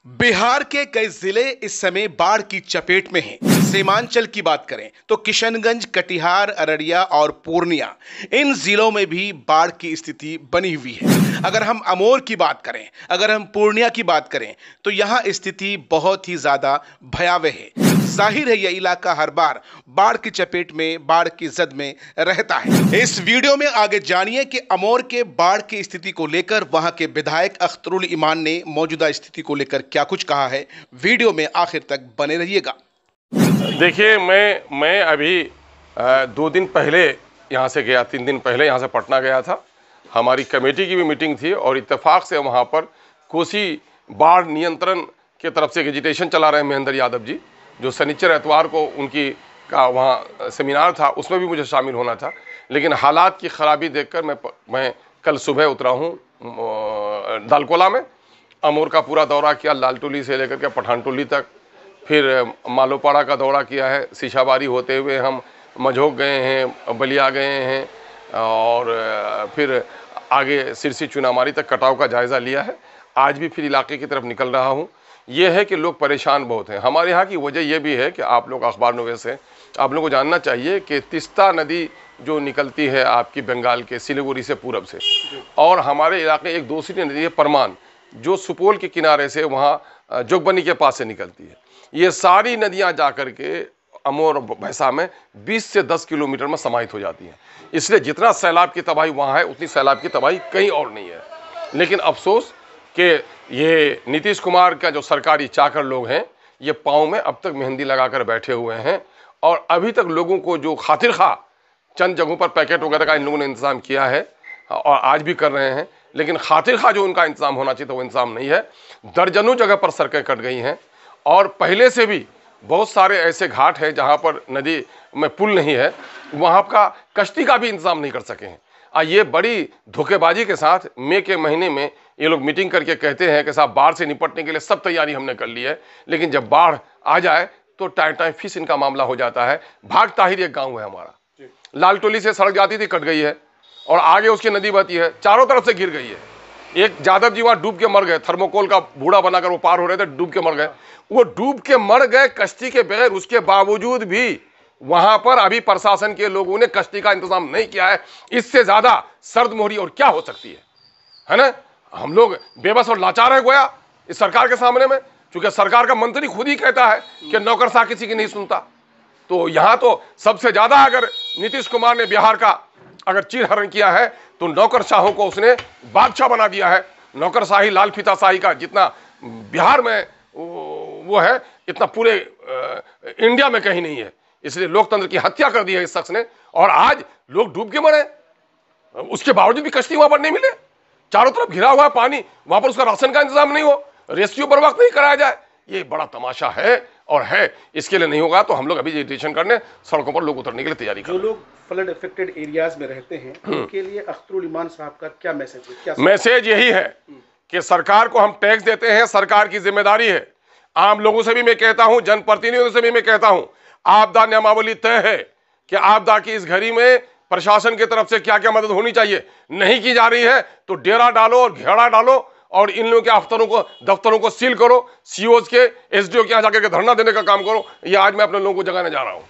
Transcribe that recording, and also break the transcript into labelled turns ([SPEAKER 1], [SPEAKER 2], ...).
[SPEAKER 1] बिहार के कई जिले इस समय बाढ़ की चपेट में हैं। सीमांचल की बात करें तो किशनगंज, कटिहार, अररिया और पूर्णिया, इन जिलों में भी बाढ़ की स्थिति बनी हुई है। अगर हम अमोर की बात करें, अगर हम पूर्णिया की बात करें तो यहां स्थिति बहुत ही ज्यादा भयावह है। जाहिर है यह इलाका हर बार बाढ़ की चपेट में, बाढ़ की जद में रहता है। इस वीडियो में आगे जानिए कि अमोर के बाढ़ की स्थिति को लेकर वहां के विधायक अख्तरुल ईमान ने मौजूदा स्थिति को लेकर क्या कुछ कहा है। वीडियो में आखिर तक बने रहिएगा।
[SPEAKER 2] देखिए, मैं अभी 2 दिन पहले यहाँ से गया, 3 दिन पहले यहाँ से पटना गया था। हमारी कमेटी की भी मीटिंग थी और इत्तेफाक से वहाँ पर कोसी बाढ़ नियंत्रण के तरफ से वेजिटेशन चला रहे हैं महेंद्र यादव जी, जो शनिचर एतवार को उनकी का वहाँ सेमिनार था, उसमें भी मुझे शामिल होना था। लेकिन हालात की ख़राबी देखकर मैं कल सुबह उतरा हूँ दालकोला में। अमोर का पूरा दौरा किया, लालटोली से लेकर के पठानटोली तक, फिर मालोपाड़ा का दौरा किया है। सीशाबारी होते हुए हम मझोक गए हैं, बलिया गए हैं और फिर आगे सिरसी चुनामारी तक कटाव का जायज़ा लिया है। आज भी फिर इलाके की तरफ निकल रहा हूँ। ये है कि लोग परेशान बहुत हैं। हमारे यहाँ की वजह यह भी है कि आप लोग अखबारनवीस हैं, आप लोगों को जानना चाहिए कि तीस्ता नदी जो निकलती है आपकी बंगाल के सिलीगुड़ी से पूरब से, और हमारे इलाके एक दूसरी नदी है परमान, जो सुपौल के किनारे से वहाँ जोगबनी के पास से निकलती है। ये सारी नदियाँ जा कर के अमोर भैंसा में 20 से 10 किलोमीटर में समाहित हो जाती हैं। इसलिए जितना सैलाब की तबाही वहाँ है, उतनी सैलाब की तबाही कहीं और नहीं है। लेकिन अफसोस कि ये नीतीश कुमार का जो सरकारी चाकर लोग हैं, ये पाँव में अब तक मेहंदी लगाकर बैठे हुए हैं और अभी तक लोगों को जो खातिर खा चंद जगहों पर पैकेट वगैरह का इन लोगों ने इंतज़ाम किया है और आज भी कर रहे हैं, लेकिन खातिर खा जो उनका इंतज़ाम होना चाहिए था वो इंतज़ाम नहीं है। दर्जनों जगह पर सड़कें कट गई हैं और पहले से भी बहुत सारे ऐसे घाट हैं जहाँ पर नदी में पुल नहीं है, वहाँ का कश्ती का भी इंतज़ाम नहीं कर सके हैं। ये बड़ी धोखेबाजी के साथ मई के महीने में ये लोग मीटिंग करके कहते हैं कि साहब बाढ़ से निपटने के लिए सब तैयारी हमने कर ली है, लेकिन जब बाढ़ आ जाए तो टाइम फिश इनका मामला हो जाता है। भाग ताहिर एक गाँव है हमारा, लालटोली से सड़क जाती थी, कट गई है और आगे उसकी नदी बहती है, चारों तरफ से गिर गई है। एक यादव जी वहाँ डूब के मर गए, थर्मोकोल का बूढ़ा बनाकर वो पार हो रहे थे, डूब के मर गए। वो डूब के मर गए कश्ती के बगैर, उसके बावजूद भी वहां पर अभी प्रशासन के लोगों ने कश्ती का इंतजाम नहीं किया है। इससे ज्यादा सर्द मोहरी और क्या हो सकती है ना। हम लोग बेबस और लाचार है गोया इस सरकार के सामने में, क्योंकि सरकार का मंत्री खुद ही कहता है कि नौकरशाह किसी की नहीं सुनता। तो यहाँ तो सबसे ज्यादा अगर नीतीश कुमार ने बिहार का अगर चीरहरण किया है तो नौकरशाहों को उसने बादशाह बना दिया है। नौकरशाही, लाल फीताशाही का जितना बिहार में वो है, इतना पूरे इंडिया में कहीं नहीं है। इसलिए लोकतंत्र की हत्या कर दी है इस शख्स ने और आज लोग डूब के मरे। उसके बावजूद भी कश्ती वहां पर नहीं मिले, चारों तरफ घिरा हुआ है पानी, वहां पर उसका राशन का इंतजाम नहीं हो, रेस्क्यू बर वक्त नहीं कराया जाए। ये बड़ा तमाशा है और है। इसके लिए नहीं होगा तो हम लोग अभी वेजिटेशन करने सड़कों पर लोग उतरने के लिए तैयारी कर।
[SPEAKER 3] जो लोग फ्लड अफेक्टेड एरियाज में रहते हैं उनके लिए अख्तरुल ईमान साहब का क्या मैसेज है? क्या
[SPEAKER 2] मैसेज यही है कि सरकार को हम टैक्स देते हैं, सरकार की जिम्मेदारी है। आम लोगों से भी मैं कहता हूं, जनप्रतिनिधियों से भी मैं कहता हूं, आपदा नियमावली तय है कि आपदा की इस घड़ी में प्रशासन की तरफ से क्या क्या मदद होनी चाहिए। नहीं की जा रही है तो डेरा डालो और घेरा डालो और इन लोगों के दफ्तरों को सील करो, सीओज के, एसडीओ के यहाँ जाकर के धरना देने का काम करो। ये आज मैं अपने लोगों को जगाने जा रहा हूं।